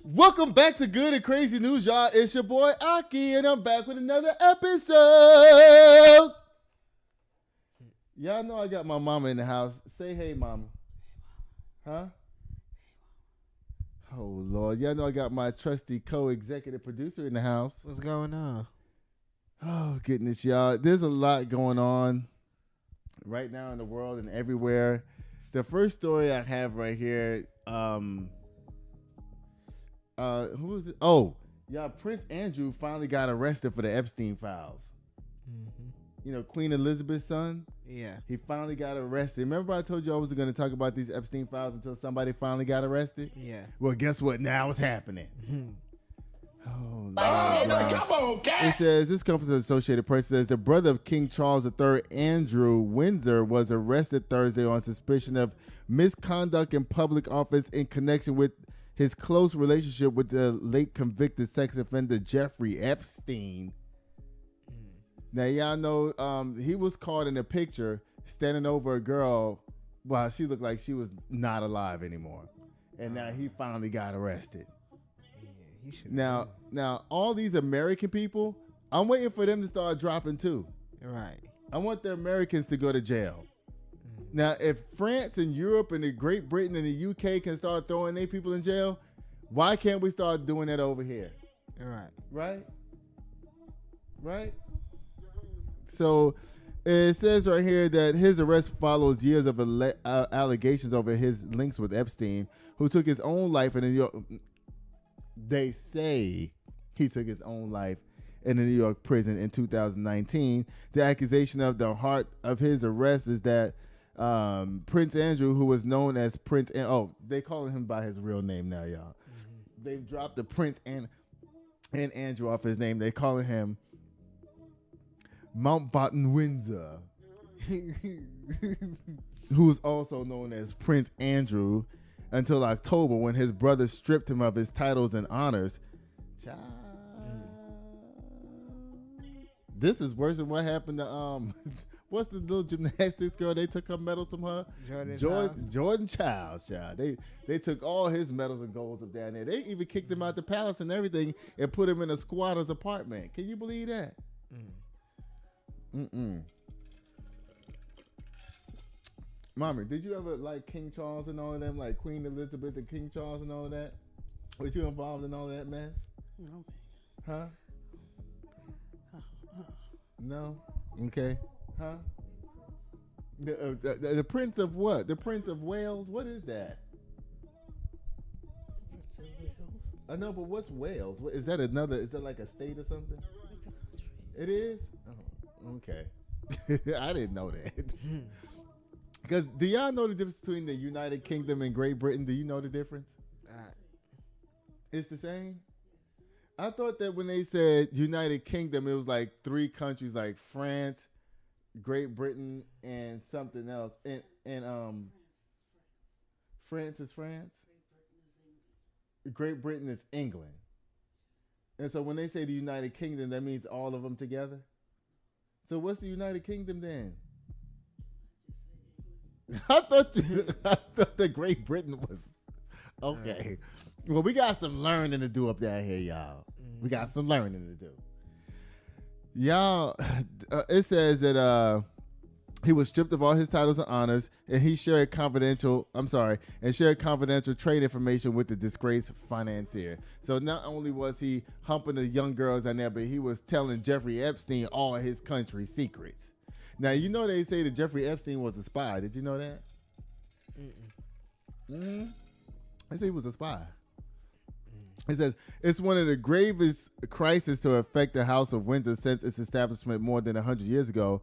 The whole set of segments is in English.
Welcome back to Good and Crazy News, y'all. It's your boy Aki, and I'm back with another episode. Y'all know I got my mama in the house. Say hey, mama. Huh? Oh, Lord. Y'all know I got my trusty co-executive producer in the house. What's going on? Oh, goodness, y'all. There's a lot going on right now in the world and everywhere. The first story I have right here, who is it? Oh, yeah, Prince Andrew finally got arrested for the Epstein files. Mm-hmm. You know, Queen Elizabeth's son? Yeah. He finally got arrested. Remember I told you I wasn't going to talk about these Epstein files until somebody finally got arrested? Yeah. Well, guess what? Now it's happening. Oh, Lord, come on, cat. It says, this comes from the Associated Press, says the brother of King Charles III, Andrew Windsor, was arrested Thursday on suspicion of misconduct in public office in connection with his close relationship with the late convicted sex offender Jeffrey Epstein. Now, y'all know he was caught in a picture standing over a girl while she looked like she was not alive anymore. And now he finally got arrested. Yeah, he should. Now, all these American people, I'm waiting for them to start dropping too. Right. I want the Americans to go to jail. Now, if France and Europe and the Great Britain and the UK can start throwing their people in jail, why can't we start doing that over here? Right. Right? So it says right here that his arrest follows years of allegations over his links with Epstein, who took his own life in New York. They say he took his own life in a New York prison in 2019. The accusation of the heart of his arrest is that Prince Andrew, who was known as Prince, they call him by his real name now, y'all. Mm-hmm. They've dropped the Prince and Andrew off his name. They calling him Mountbatten-Windsor, who's also known as Prince Andrew, until October when his brother stripped him of his titles and honors. This is worse than what happened to what's the little gymnastics girl? They took her medals from her. Jordan Childs, child. They took all his medals and golds up down there. They even kicked him out the palace and everything and put him in a squatter's apartment. Can you believe that? Mommy, did you ever like King Charles and all of them, like Queen Elizabeth and King Charles and all of that? Was you involved in all that mess? No. Huh? No? Okay. Huh? The Prince of what? The Prince of Wales? What is that? The Prince of Wales. I know, but what's Wales? Is that another? Is that like a state or something? It's a country. It is? Oh, okay. I didn't know that. Because do y'all know the difference between the United Kingdom and Great Britain? Do you know the difference? It's the same? I thought that when they said United Kingdom, it was like three countries like France, Great Britain, and something else. And France is France? Great Britain is England. And so when they say the United Kingdom, that means all of them together? So what's the United Kingdom then? I thought the Great Britain was okay. Well, we got some learning to do up down here, y'all. We got some learning to do. Y'all, it says that he was stripped of all his titles and honors, and he shared confidential trade information with the disgraced financier. So not only was he humping the young girls on there, but he was telling Jeffrey Epstein all his country's secrets. Now, you know they say that Jeffrey Epstein was a spy. Did you know that? Mm-hmm. They say he was a spy. It says, it's one of the gravest crises to affect the House of Windsor since its establishment more than 100 years ago.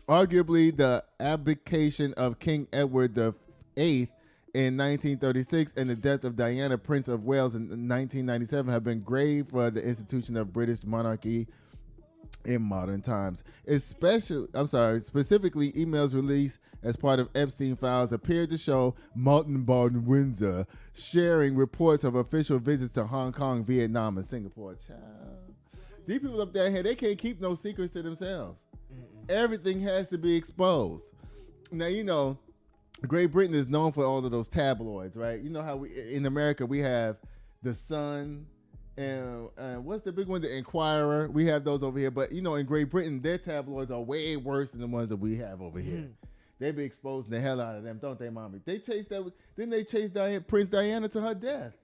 Arguably, the abdication of King Edward VIII in 1936 and the death of Diana, Prince of Wales in 1997 have been grave for the institution of British monarchy in modern times. Specifically, emails released as part of Epstein files appeared to show Mountbatten-Windsor sharing reports of official visits to Hong Kong, Vietnam, and Singapore. Child. These people up there, they can't keep no secrets to themselves. Everything has to be exposed. Now, you know, Great Britain is known for all of those tabloids, right? You know how in America we have The Sun, and what's the big one? The Inquirer. We have those over here, but in Great Britain, their tabloids are way worse than the ones that we have over here. They be exposing the hell out of them, don't they, mommy? They chased that. Didn't they chase Prince Diana to her death?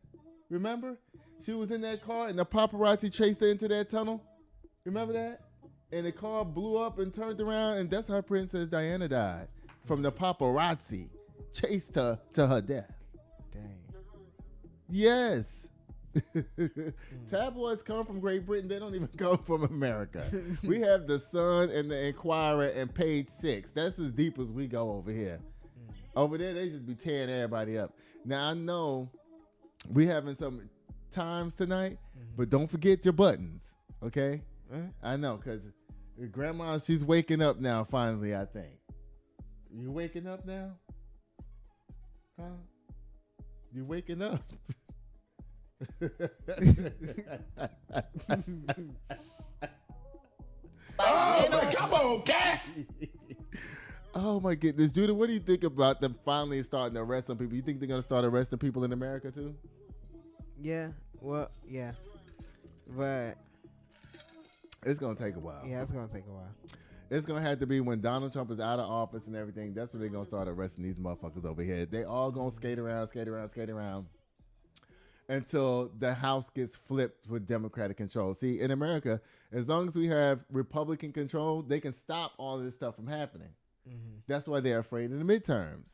Remember? She was in that car, and the paparazzi chased her into that tunnel. Remember that? And the car blew up and turned around, and that's how Princess Diana died. From the paparazzi. Chased her to her death. Dang. Yes. Tabloids come from Great Britain. They don't even come from America. We have the Sun and the Inquirer and Page 6. That's as deep as we go over here. Over there, they just be tearing everybody up. Now, I know we having some times tonight, but don't forget your buttons, okay? I know, because Grandma, she's waking up now, finally, I think. You waking up now? Huh? You waking up? Come on, cat! Oh my goodness, Judah, what do you think about them finally starting to arrest some people? You think they're gonna start arresting people in America too? Yeah. Well, yeah. But it's gonna take a while. yeah, it's gonna take a while. It's gonna have to be when Donald Trump is out of office and everything. That's when they're gonna start arresting these motherfuckers over here. They all gonna skate around until the House gets flipped with Democratic control. See, in America, as long as we have Republican control, they can stop all this stuff from happening. That's why they're afraid of the midterms.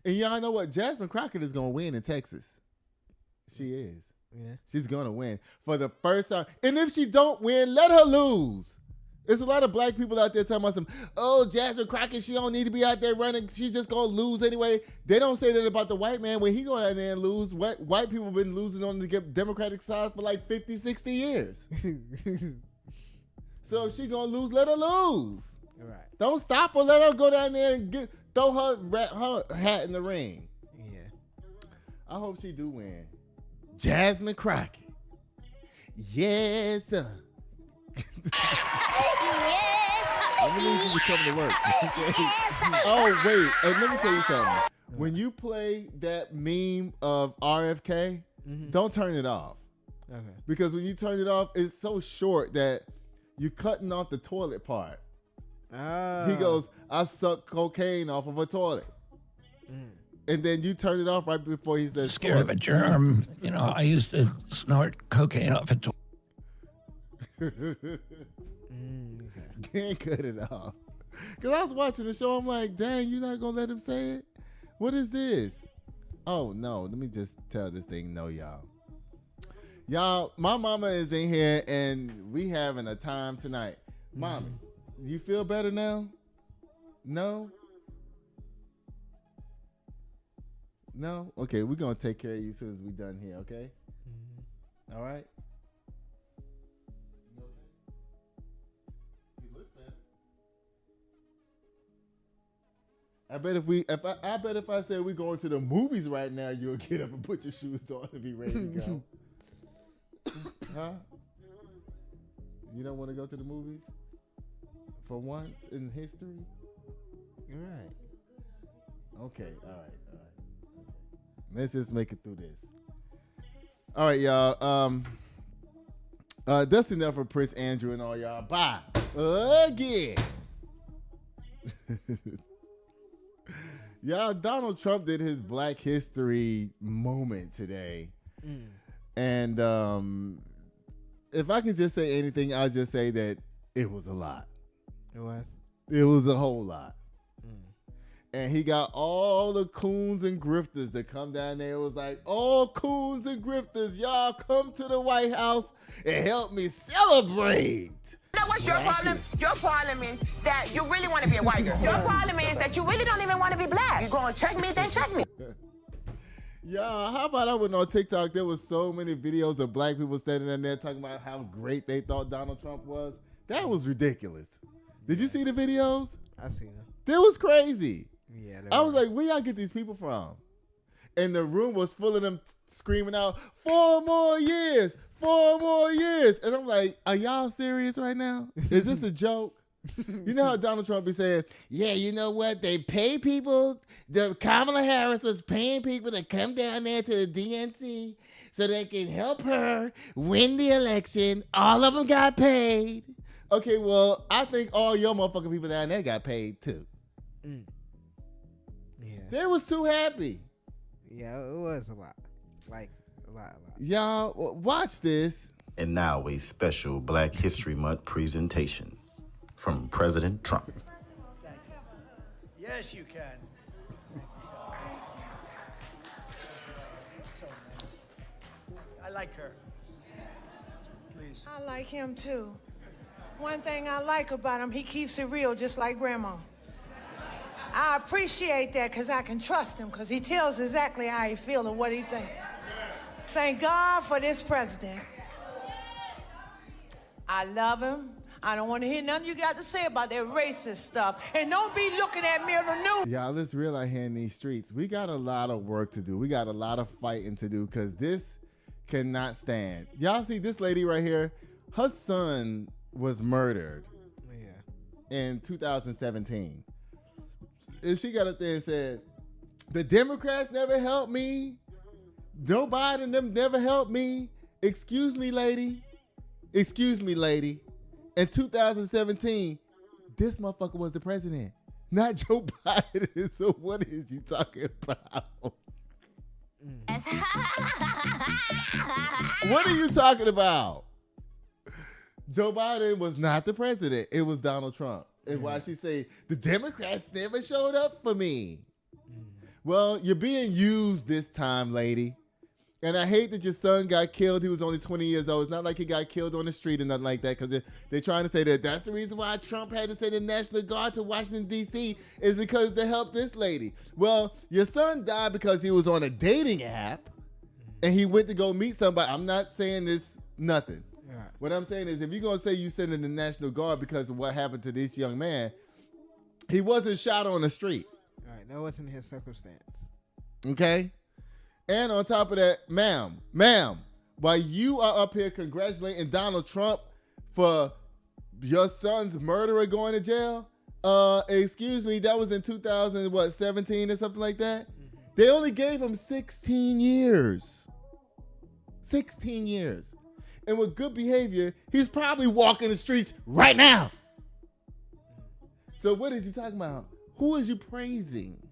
And y'all know what? Jasmine Crockett is going to win in Texas. She is. Yeah. She's going to win for the first time. And if she don't win, let her lose. There's a lot of black people out there talking about Jasmine Crockett, she don't need to be out there running. She's just going to lose anyway. They don't say that about the white man. When he go out there and lose, white people have been losing on the Democratic side for like 50, 60 years. So if she going to lose, let her lose. Right. Don't stop her. Let her go down there and throw her hat in the ring. Yeah. I hope she do win. Jasmine Crockett. Yes, sir. I'm gonna need you to come to work. Oh, wait. And let me tell you something. When you play that meme of RFK, don't turn it off. Okay. Because when you turn it off, it's so short that you're cutting off the toilet part. He goes, I suck cocaine off of a toilet. And then you turn it off right before he says, Scared of a germ. I used to snort cocaine off a toilet. Can't cut it off. Because I was watching the show, I'm like, dang, you're not going to let him say it? What is this? Oh, no, let me just tell this thing no, y'all. Y'all, my mama is in here, and we having a time tonight. Mommy, you feel better now? No? No? Okay, we're going to take care of you as soon as we're done here, okay? All right? You look better. I bet if I said we're going to the movies right now, you'll get up and put your shoes on and be ready to go. Huh? You don't want to go to the movies? For once in history? You're right. Okay, all right. Let's just make it through this. All right, y'all. That's enough for Prince Andrew and all y'all. Bye. Again. Y'all, Donald Trump did his Black History moment today. And if I can just say anything, I'll just say that it was a lot. It was? It was a whole lot. And he got all the coons and grifters that come down there. It was like, all coons and grifters, y'all come to the White House and help me celebrate. You know what's your problem? Your problem is that you really want to be a white girl. Your problem is that you really don't even want to be black. You going to check me, then check me. Y'all, how about I went on TikTok? There was so many videos of black people standing in there talking about how great they thought Donald Trump was. That was ridiculous. Did you see the videos? I seen them. That was crazy. Yeah. I was like, where y'all get these people from? And the room was full of them screaming out, 4 more years, 4 more years. And I'm like, are y'all serious right now? Is this a joke? You know how Donald Trump be saying, yeah, you know what? They pay people. Kamala Harris was paying people to come down there to the DNC so they can help her win the election. All of them got paid. Okay, well, I think all your motherfucking people down there got paid too. Yeah. They was too happy. Yeah, it was a lot. Like, a lot. Y'all, watch this. And now a special Black History Month presentation from President Trump. Yes, you can. I like her. Please. I like him too. One thing I like about him, he keeps it real just like Grandma. I appreciate that because I can trust him because he tells exactly how he feels and what he thinks. Thank God for this president. I love him. I don't want to hear nothing you got to say about that racist stuff. And don't be looking at me on the news. Y'all, let's realize here in these streets, we got a lot of work to do. We got a lot of fighting to do because this cannot stand. Y'all see this lady right here? Her son was murdered in 2017. And she got up there and said, the Democrats never helped me. Joe Biden them never helped me. Excuse me, lady. Excuse me, lady. In 2017, this motherfucker was the president, not Joe Biden. So what is you talking about? What are you talking about? Joe Biden was not the president. It was Donald Trump. And why she say, the Democrats never showed up for me. Well, you're being used this time, lady. And I hate that your son got killed. He was only 20 years old. It's not like he got killed on the street or nothing like that, because they're trying to say that that's the reason why Trump had to send the National Guard to Washington, D.C. is because to help this lady. Well, your son died because he was on a dating app and he went to go meet somebody. I'm not saying this nothing. Right. What I'm saying is if you're going to say you sending the National Guard because of what happened to this young man, he wasn't shot on the street. All right, that wasn't his circumstance. Okay? And on top of that, ma'am, while you are up here congratulating Donald Trump for your son's murderer going to jail, excuse me, that was in 2017 or something like that? Mm-hmm. They only gave him 16 years. 16 years. And with good behavior, he's probably walking the streets right now. So what is you talking about? Who is you praising?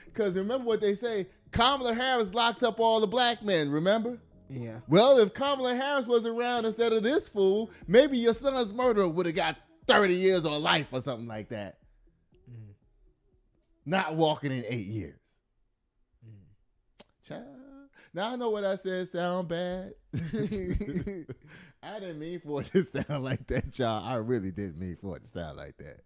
Because remember what they say, Kamala Harris locks up all the black men, remember? Yeah. Well, if Kamala Harris was around instead of this fool, maybe your son's murderer would have got 30 years or life or something like that. Mm. Not walking in 8 years. Child. Now I know what I said sound bad. I didn't mean for it to sound like that, y'all. I really didn't mean for it to sound like that.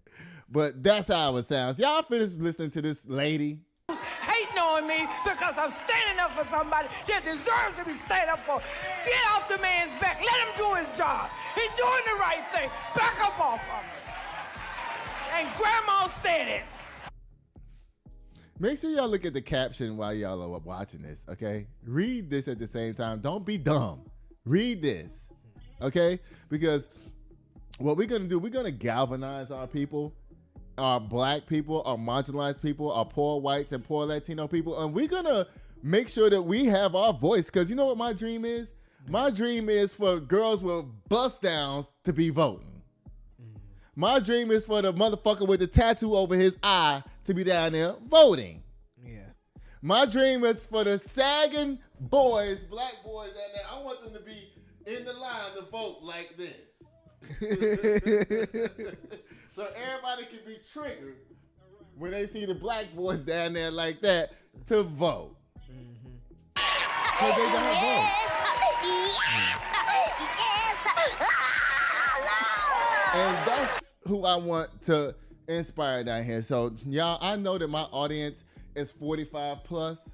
But that's how it sounds. Y'all finished listening to this lady? Hating on me because I'm standing up for somebody that deserves to be standing up for. Get off the man's back. Let him do his job. He's doing the right thing. Back up off of him. And Grandma said it. Make sure y'all look at the caption while y'all are watching this, okay? Read this at the same time. Don't be dumb. Read this, okay? Because what we're going to do, we're going to galvanize our people, our black people, our marginalized people, our poor whites and poor Latino people, and we're going to make sure that we have our voice, because you know what my dream is? My dream is for girls with bust downs to be voting. My dream is for the motherfucker with the tattoo over his eye to be down there voting. Yeah. My dream is for the sagging boys, black boys down there. I want them to be in the line to vote like this. So everybody can be triggered when they see the black boys down there like that to vote. Because they gotta vote. And that's who I want to inspire down here. So y'all, I know that my audience is 45 plus,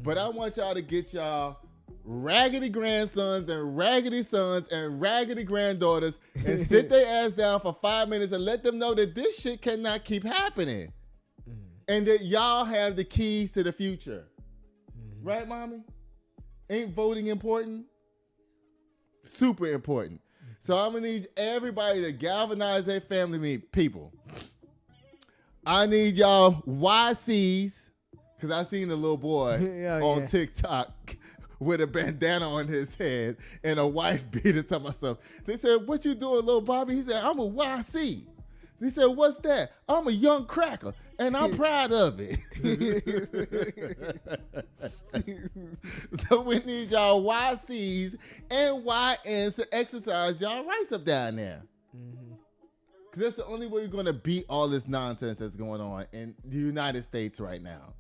but I want y'all to get y'all raggedy grandsons and raggedy sons and raggedy granddaughters and sit their ass down for 5 minutes and let them know that this shit cannot keep happening. And that y'all have the keys to the future. Right, mommy? Ain't voting important? Super important. So I'm gonna need everybody to galvanize their family people. I need y'all YCs, because I seen the little boy on TikTok with a bandana on his head and a wife beater to myself. They said, "What you doing, little Bobby?" He said, "I'm a YC." He said, "What's that?" "I'm a young cracker, and I'm proud of it." So we need y'all YCs and YNs to exercise y'all rights up down there. Because that's the only way we're going to beat all this nonsense that's going on in the United States right now.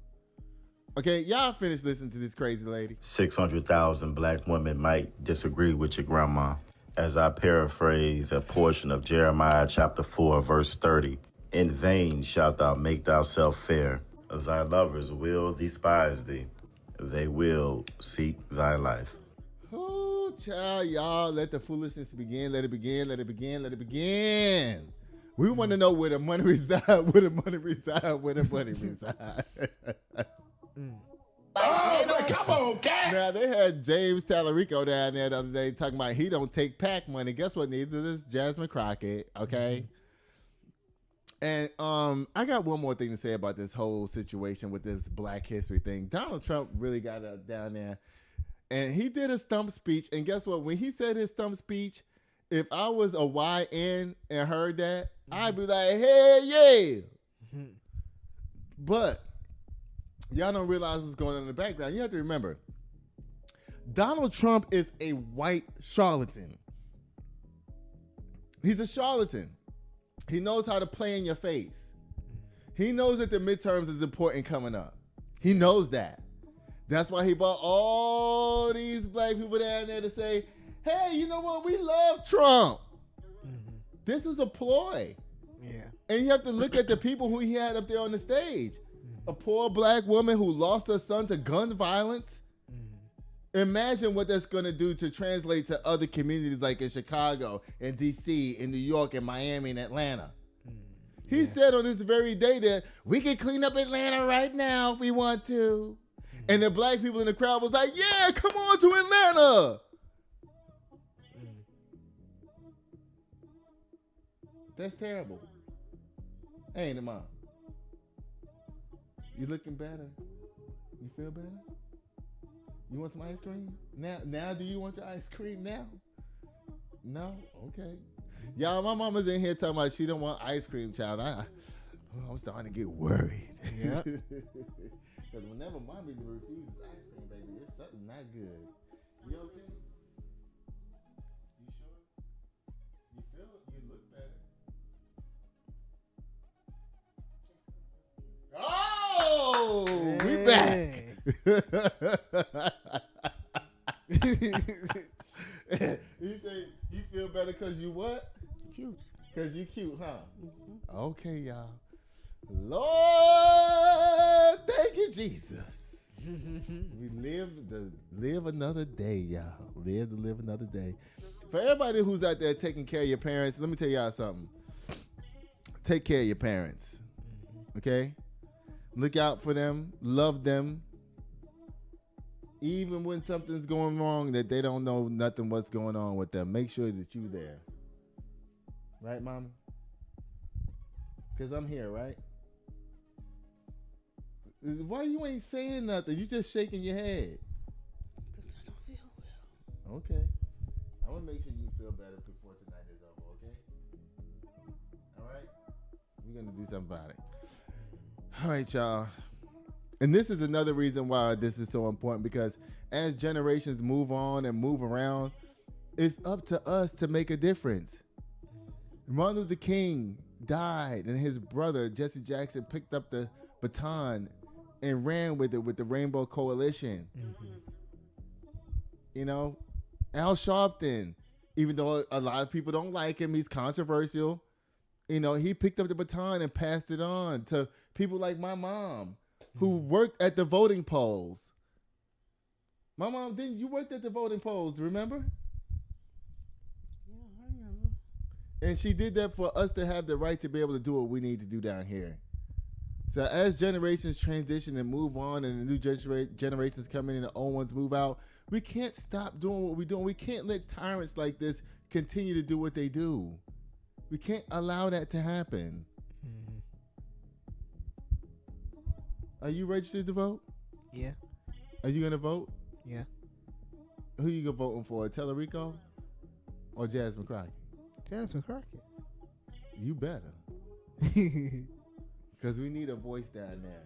Okay, y'all finish listening to this crazy lady. 600,000 black women might disagree with your grandma. As I paraphrase a portion of Jeremiah chapter 4, verse 30, "In vain shalt thou make thyself fair. Thy lovers will despise thee. They will seek thy life." Oh, child, y'all, let the foolishness begin. Let it begin. Let it begin. Let it begin. We want to know where the money reside. Where the money reside. Where the money reside. Oh, come on, cat. Now, they had James Tallarico down there the other day talking about he don't take PAC money. Guess what? Neither does Jasmine Crockett, okay? And I got one more thing to say about this whole situation with this Black History thing. Donald Trump really got down there, and he did a stump speech. And guess what? When he said his stump speech, if I was a YN and heard that, I'd be like, "Hey, yeah." But y'all don't realize what's going on in the background. You have to remember, Donald Trump is a white charlatan. He's a charlatan. He knows how to play in your face. He knows that the midterms is important coming up. He knows that. That's why he brought all these black people down there to say, "Hey, you know what? We love Trump." This is a ploy. Yeah. And you have to look at the people who he had up there on the stage. A poor black woman who lost her son to gun violence. Imagine what that's going to do to translate to other communities like in Chicago, in D.C., in New York, in Miami, and Atlanta. He said on this very day that we can clean up Atlanta right now if we want to. And the black people in the crowd was like, "Yeah, come on to Atlanta." That's terrible. Ain't it, Mom? You looking better? You feel better? You want some ice cream? Now do you want your ice cream now? No? Okay. Y'all, my mama's in here talking about she don't want ice cream, child. I'm starting to get worried. Yeah. Because whenever mommy refuses ice cream, baby, it's something not good. You okay? You sure? You feel it? You look better. Oh, we back. He said, "You feel better because you what? Cute. Because you cute, huh?" Okay, y'all. Lord, thank you, Jesus. We live another day, y'all. Live another day. For everybody who's out there taking care of your parents, let me tell y'all something. Take care of your parents, okay? Look out for them. Love them. Even when something's going wrong that they don't know nothing what's going on with them, make sure that you're there. Right, Mama? Because I'm here, right? Why you ain't saying nothing? You just shaking your head. Because I don't feel well. Okay. I want to make sure you feel better before tonight is over, okay? All right? We're going to do something about it. All right, y'all. And this is another reason why this is so important, because as generations move on and move around, it's up to us to make a difference. Martin Luther King died, and his brother, Jesse Jackson, picked up the baton and ran with it with the Rainbow Coalition. You know, Al Sharpton, even though a lot of people don't like him, he's controversial. You know, he picked up the baton and passed it on to people like my mom, who worked at the voting polls. My mom, didn't you worked at the voting polls, remember? Yeah, I remember. And she did that for us to have the right to be able to do what we need to do down here. So as generations transition and move on, and the new generations come in and the old ones move out, we can't stop doing what we're doing. We can't let tyrants like this continue to do what they do. We can't allow that to happen. Are you registered to vote? Yeah. Are you going to vote? Yeah. Who you voting for, Tellerico or Jasmine Crockett? Jasmine Crockett. You better. Because we need a voice down there.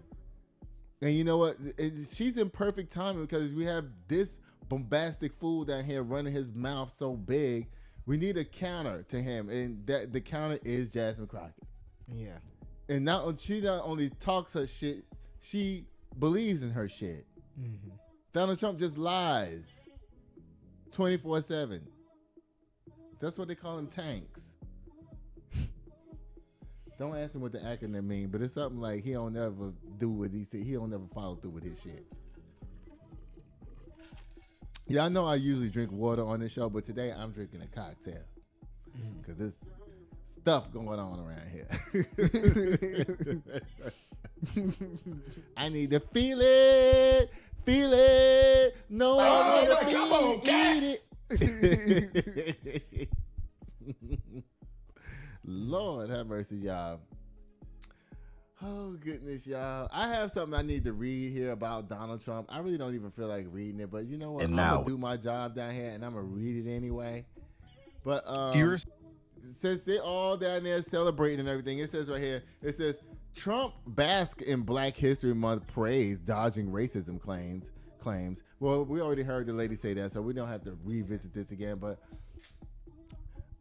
And you know what? She's in perfect timing because we have this bombastic fool down here running his mouth so big. We need a counter to him, and that the counter is Jasmine Crockett. Yeah. And she not only talks her shit, she believes in her shit. Mm-hmm. Donald Trump just lies 24/7. That's what they call him, tanks. Don't ask him what the acronym mean, but it's something like he don't ever do what he said. He don't ever follow through with his shit. Yeah, I know I usually drink water on this show, but today I'm drinking a cocktail because there's stuff going on around here. I need to feel it. No, I want to eat it. Lord have mercy, y'all. Oh, goodness, y'all. I have something I need to read here about Donald Trump. I really don't even feel like reading it, but you know what? I'm going to do my job down here, and I'm going to read it anyway. But since they're all down there celebrating and everything, it says right here, it says, Trump bask in Black History Month praise, dodging racism claims. Well, we already heard the lady say that, so we don't have to revisit this again, but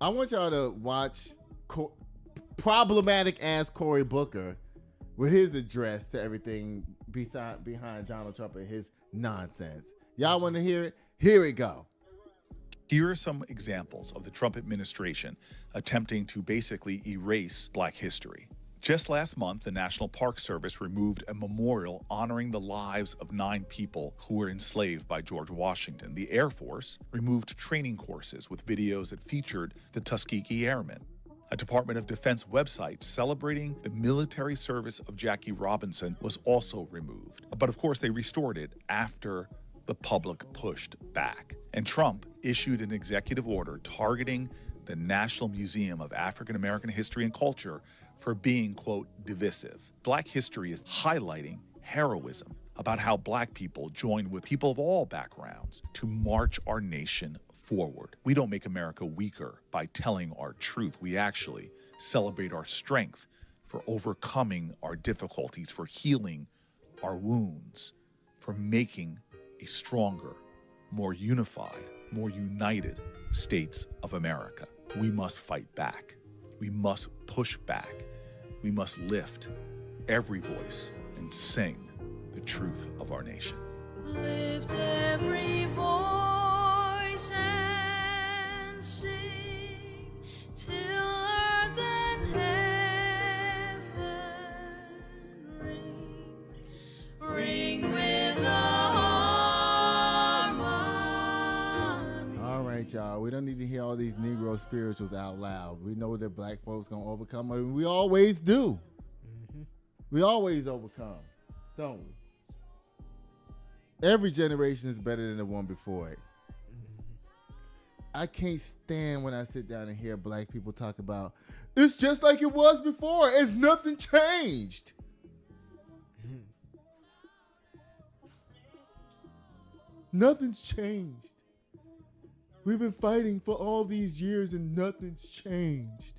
I want y'all to watch problematic-ass Cory Booker with his address to everything behind Donald Trump and his nonsense. Y'all want to hear it? Here we go. Here are some examples of the Trump administration attempting to basically erase Black history. Just last month, the National Park Service removed a memorial honoring the lives of 9 people who were enslaved by George Washington. The Air Force removed training courses with videos that featured the Tuskegee Airmen. A Department of Defense website celebrating the military service of Jackie Robinson was also removed. But of course, they restored it after the public pushed back. And Trump issued an executive order targeting the National Museum of African American History and Culture for being, quote, divisive. Black history is highlighting heroism about how Black people joined with people of all backgrounds to march our nation forward. We don't make America weaker by telling our truth. We actually celebrate our strength for overcoming our difficulties, for healing our wounds, for making a stronger, more unified, more united states of America. We must fight back. We must push back. We must lift every voice and sing the truth of our nation. Lift every voice and sing till earth and heaven ring with the harmony. All right, y'all. We don't need to hear all these Negro spirituals out loud. We know that Black folks gonna overcome, and we always do. Mm-hmm. We always overcome, don't we? Every generation is better than the one before it. I can't stand when I sit down and hear Black people talk about, it's just like it was before. It's nothing changed. Nothing's changed. We've been fighting for all these years and nothing's changed.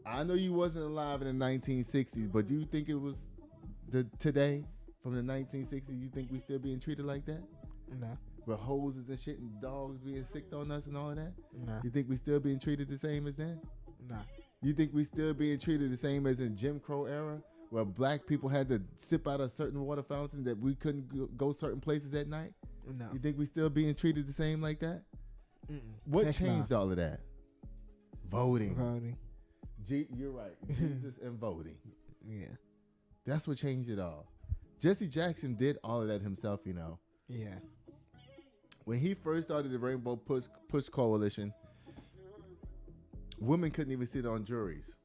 I know you wasn't alive in the 1960s, but do you think it was today from the 1960s? You think we still being treated like that? No. With hoses and shit and dogs being sicked on us and all of that? No. You think we still being treated the same as then? No. You think we still being treated the same as in Jim Crow era, where Black people had to sip out a certain water fountain that we couldn't go certain places at night? No. You think we still being treated the same like that? What Heck changed all of that? Voting. You're right. Jesus and voting. Yeah. That's what changed it all. Jesse Jackson did all of that himself, you know. Yeah. When he first started the Rainbow Push Coalition, women couldn't even sit on juries.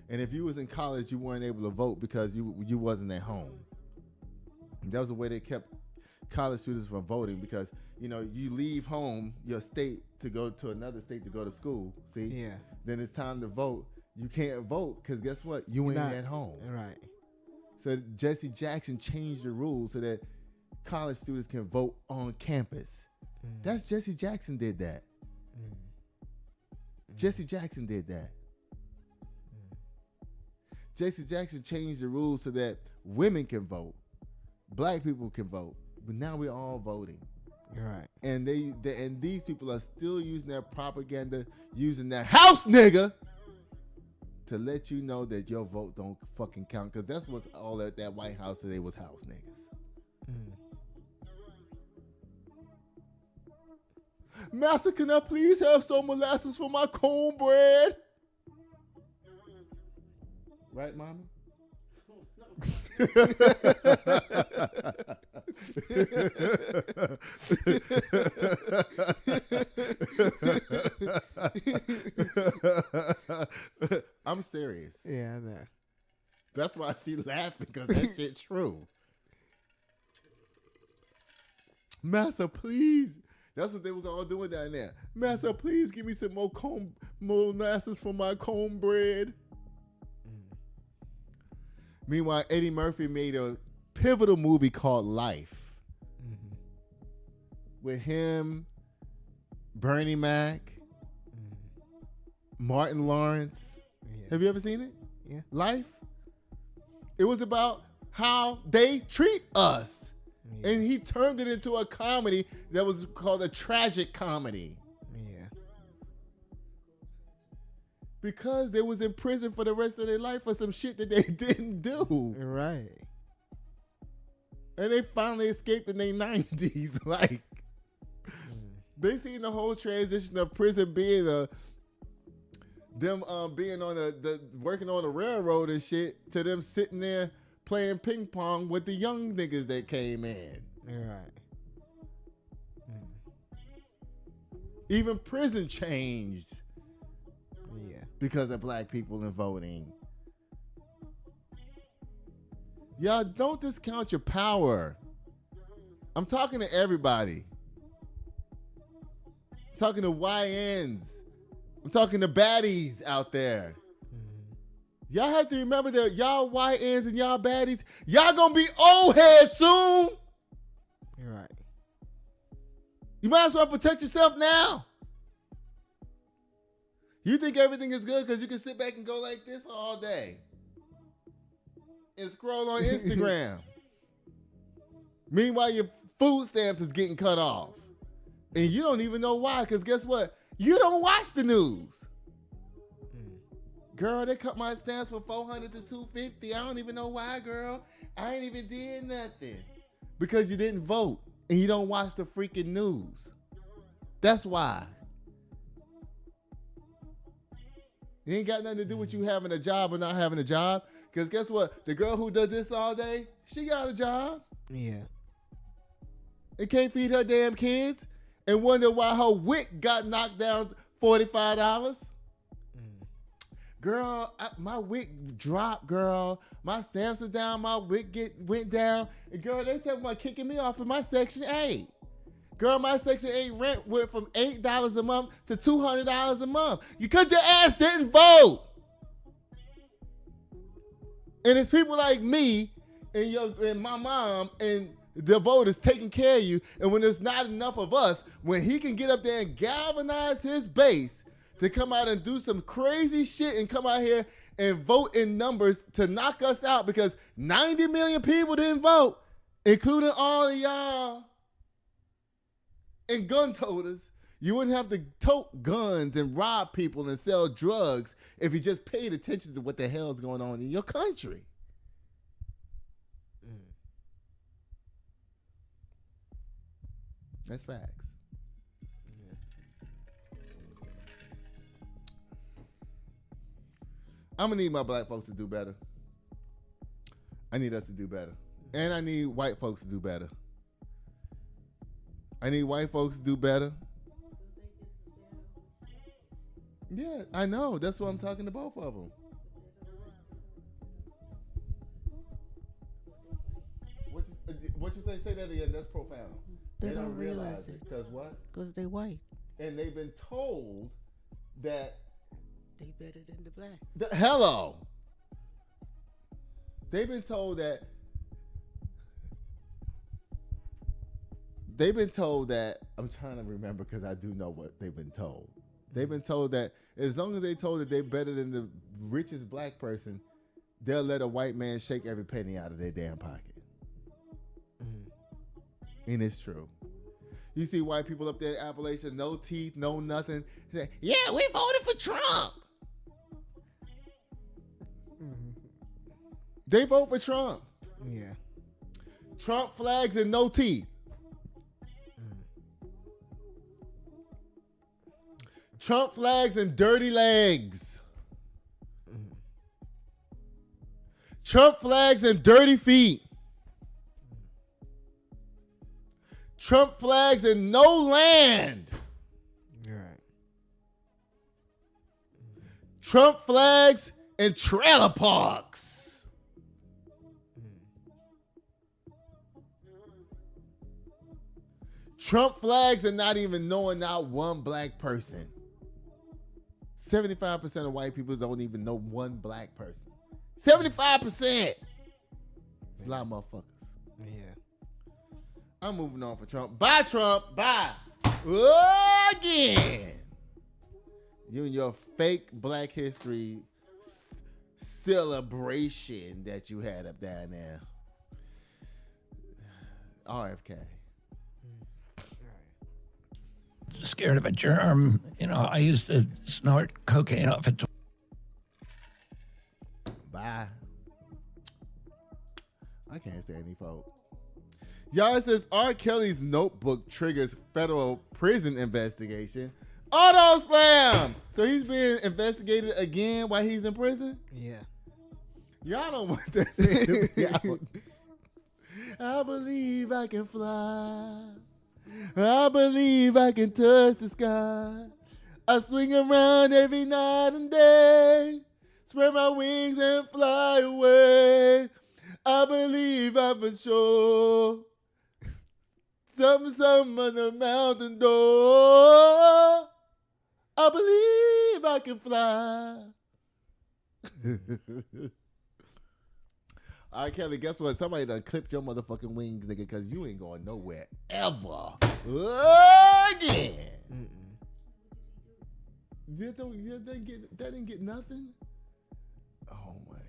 And if you was in college, you weren't able to vote because you wasn't at home. And that was the way they kept college students from voting, because, you know, you leave home, your state, to go to another state to go to school. See? Yeah. Then it's time to vote. You can't vote because guess what? You ain't at home. Right. So Jesse Jackson changed the rules so that college students can vote on campus. That's Jesse Jackson did that. Jesse Jackson did that. Jesse Jackson changed the rules so that women can vote, black people can vote, but now we're all voting. Right. And and these people are still using their propaganda, using their house nigga to let you know that your vote don't fucking count, because that's what's all at that White House today was house niggas. Master, can I please have some molasses for my cornbread? Right, mommy? I'm serious. Yeah, I know. That's why she laughing, because that shit true. Master, please. That's what they was all doing down there. Master, please give me some more molasses for my cornbread. Meanwhile, Eddie Murphy made a pivotal movie called Life. With him, Bernie Mac, Martin Lawrence. Yeah. Have you ever seen it? Yeah. Life? It was about how they treat us. Yeah. And he turned it into a comedy that was called a tragic comedy. Yeah. Because they was in prison for the rest of their life for some shit that they didn't do. Right. And they finally escaped in their 90s. Like, they seen the whole transition of prison being them being on the working on the railroad and shit, to them sitting there playing ping pong with the young niggas that came in. Right. Even prison changed. Yeah. Because of black people and voting. Y'all don't discount your power. I'm talking to everybody. I'm talking to YNs. I'm talking to baddies out there. Y'all have to remember that y'all YNs and y'all baddies, y'all gonna be old heads soon. You're right. You might as well protect yourself now. You think everything is good because you can sit back and go like this all day and scroll on Instagram. Meanwhile, your food stamps is getting cut off. And you don't even know why, because guess what? You don't watch the news. Girl, they cut my stamps from $400 to $250. I don't even know why, girl. I ain't even did nothing. Because you didn't vote and you don't watch the freaking news. That's why. It ain't got nothing to do with you having a job or not having a job. Because guess what? The girl who does this all day, she got a job. Yeah. And can't feed her damn kids. And wonder why her WIC got knocked down $45. Girl, my WIC dropped, girl. My stamps are down. My WIC went down. And girl, they talking about kicking me off of my Section 8. Girl, my Section 8 rent went from $8 a month to $200 a month. Because your ass didn't vote. And it's people like me and my mom and the voters taking care of you. And when there's not enough of us, when he can get up there and galvanize his base to come out and do some crazy shit and come out here and vote in numbers to knock us out because 90 million people didn't vote, including all of y'all and gun toters. You wouldn't have to tote guns and rob people and sell drugs if you just paid attention to what the hell is going on in your country. That's facts. I'm gonna need my black folks to do better. I need us to do better. And I need white folks to do better. I need white folks to do better. Yeah, I know. That's why I'm talking to both of them. What you say? Say that again. That's profound. They don't realize it. Because what? Because they white. And they've been told that They better than the black. Hello. They've been told that they've been told that, I'm trying to remember because I do know what they've been told. They've been told that as long as they told that they're better than the richest black person, they'll let a white man shake every penny out of their damn pocket. And it's true. You see white people up there in Appalachia, no teeth, no nothing. Say, yeah, we voted for Trump. They vote for Trump. Yeah. Trump flags and no teeth. Trump flags and dirty legs. Trump flags and dirty feet. Trump flags and no land. Right. Trump flags and trailer parks. Trump flags and not even knowing not one black person. 75% of white people don't even know one black person. 75%. A lot of motherfuckers. Yeah. I'm moving on for Trump. Bye, Trump. Bye. Again. You and your fake Black History celebration that you had up down there. RFK. Scared of a germ. You know, I used to snort cocaine off a Bye. I can't stand any folk. Y'all, it says R. Kelly's notebook triggers federal prison investigation. Auto slam! So he's being investigated again while he's in prison? Yeah. Y'all don't want that to be out. I believe I can fly. I believe I can touch the sky. I swing around every night and day. Spread my wings and fly away. I believe I'm for sure. Something on the mountain door. I believe I can fly. All right, Kelly, guess what? Somebody done clipped your motherfucking wings, nigga, because you ain't going nowhere ever. Again. That didn't get nothing? Oh, my.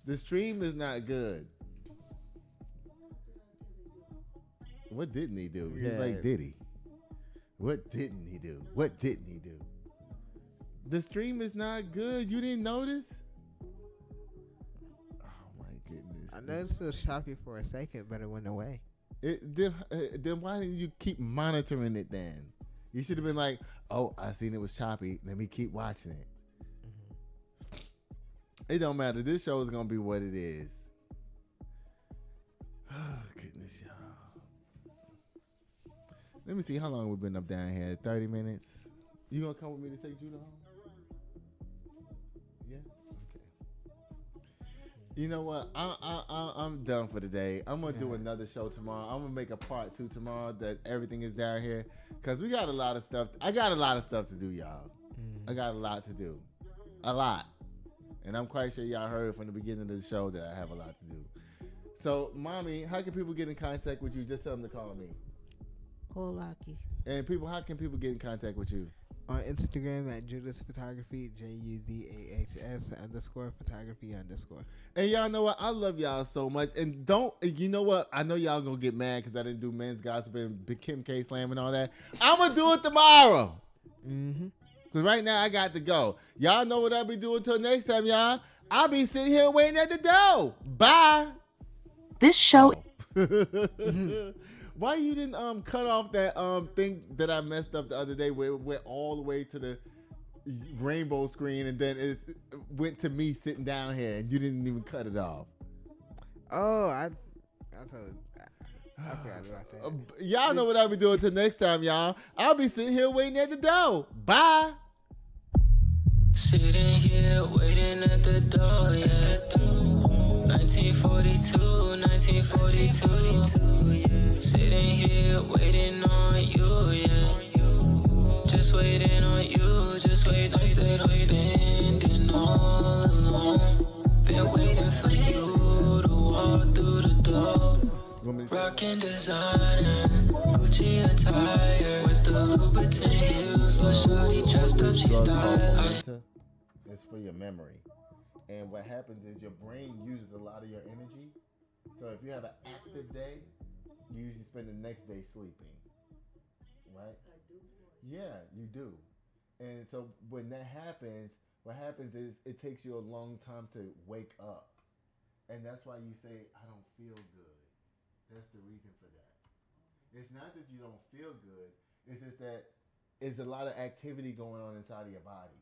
The stream is not good. What didn't he do? He's like Diddy. What didn't he do? What didn't he do? The stream is not good. You didn't notice? Oh my goodness. I noticed it was choppy for a second, but it went away. Then why didn't you keep monitoring it then? You should have been like, oh, I seen it was choppy. Let me keep watching it. It don't matter. This show is going to be what it is. Oh, goodness, y'all. Let me see how long we've been up down here. 30 minutes. You going to come with me to take Judah home? Yeah? Okay. You know what? I'm done for the day. I'm going to do another show tomorrow. I'm going to make a part 2 tomorrow that everything is down here. Because we got a lot of stuff. I got a lot of stuff to do, y'all. I got a lot to do. A lot. And I'm quite sure y'all heard from the beginning of the show that I have a lot to do. So, Mommy, how can people get in contact with you? Just tell them to call me. Call Lucky. And how can people get in contact with you? On Instagram at Judas Photography, JUDAHS_photography_. And y'all know what? I love y'all so much. And you know what? I know y'all gonna get mad because I didn't do men's gossip and Big Kim K Slam and all that. I'm gonna do it tomorrow. Because right now I got to go. Y'all know what I'll be doing till next time, y'all. I'll be sitting here waiting at the door. Bye. This show. Why you didn't cut off that thing that I messed up the other day where it went all the way to the rainbow screen and then it went to me sitting down here and you didn't even cut it off? Oh, I forgot about that. Y'all know what I'll be doing till next time, y'all. I'll be sitting here waiting at the door. Bye. Sitting here waiting at the door, yeah. 1942. Sitting here waiting on you, yeah. Just waiting on you, just waiting. Instead of spending all alone. Been waiting for you to walk through the door. rockin' designer, Gucci attire with the Louboutin heels. Lil' shawty dressed up, she style. It's for your memory. And what happens is your brain uses a lot of your energy. So if you have an active day, you usually spend the next day sleeping. Right? Yeah, you do. And so when that happens, what happens is it takes you a long time to wake up. And that's why you say, I don't feel good. That's the reason for that. It's not that you don't feel good. It's just that there's a lot of activity going on inside of your body.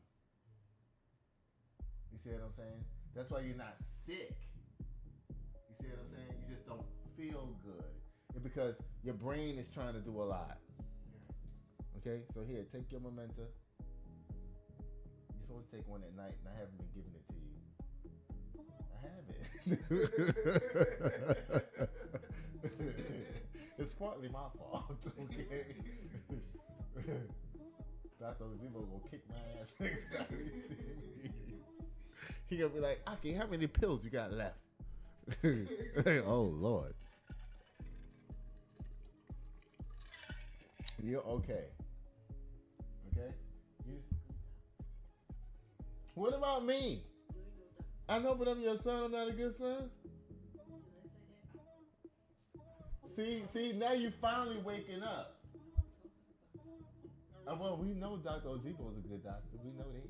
You see what I'm saying? That's why you're not sick. You see what I'm saying? You just don't feel good. It's because your brain is trying to do a lot. Okay? So here, take your memento. You're supposed to take one at night, and I haven't been giving it to you. It's partly my fault, okay? Dr. Zebo gonna kick my ass next time he see me. He gonna be like, Aki, how many pills you got left? Oh, Lord. You're okay. Okay? What about me? I know, but I'm your son. I'm not a good son. See, now you finally waking up. Well, we know Dr. Ozebo is a good doctor. We know that.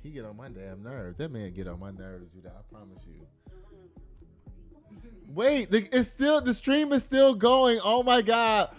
He get on my damn nerves. That man get on my nerves, Judah. I promise you. Wait, the stream is still going. Oh my God.